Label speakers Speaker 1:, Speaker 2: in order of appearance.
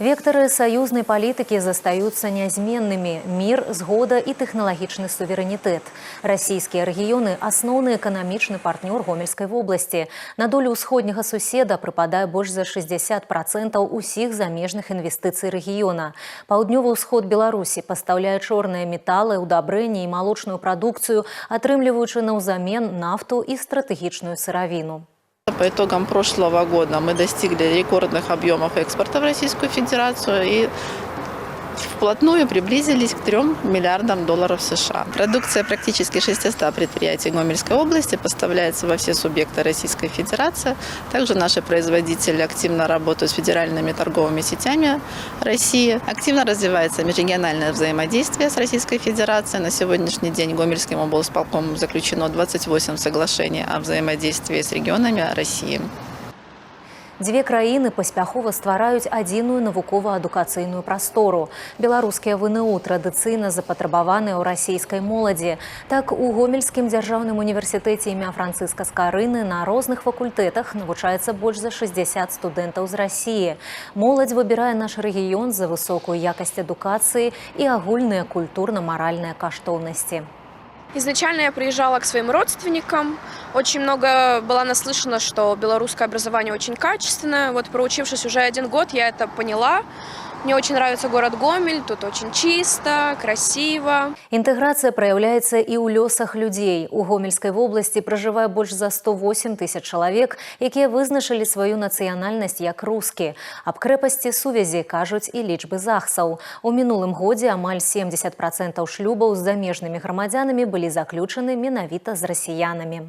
Speaker 1: Вектары союзной политики застаются нязменными – мир, згода и технологичный суверенитет. Российские регионы – основный экономичный партнер Гомельской области. На долю усходнего суседа припадает больше за 60% усіх замежных инвестиций региона. Паўднёвы ўсход Беларуси поставляет черные металлы, удобрения и молочную продукцию, атрымліваючы наўзамен нафту и стратегичную сыровину.
Speaker 2: По итогам прошлого года мы достигли рекордных объемов экспорта в Российскую Федерацию и вплотную приблизились к 3 миллиардам долларов США. Продукция практически 600 предприятий Гомельской области поставляется во все субъекты Российской Федерации. Также наши производители активно работают с федеральными торговыми сетями России. Активно развивается межрегиональное взаимодействие с Российской Федерацией. На сегодняшний день Гомельским облсполкомом заключено 28 соглашений о взаимодействии с регионами России.
Speaker 1: Дзве краіны паспяхова ствараюць адзіную навукова-адукацыйную прастору. Беларускія ВНУ традыцыйна запатрабаваныя ў расійскай моладзі. Так, у Гомельскім дзяржаўным універсітэце імя Францыска Скарыны на розных факультэтах навучаецца больш за 60 студэнтаў з Расіі. Моладзь выбірае наш рэгіён за высокую якасць адукацыі і агульныя культурна-маральныя каштоўнасці.
Speaker 3: Изначально я приезжала к своим родственникам. Очень много была наслышана, что белорусское образование очень качественное. Вот проучившись уже 1 год, я это поняла. Мне очень нравится город Гомель, тут очень чисто, красиво.
Speaker 1: Интеграция проявляется и у лёсах людей. У Гомельской области проживае больше за 108 тысяч человек, якія вызначылі свою нацыянальнасць як рускі. Аб крэпасці сувязі кажуць і лічбы захсаў. У мінулым годзе амаль 70% шлюбаў з замежнымі грамадзянамі былі заключаны менавіта з расіянамі.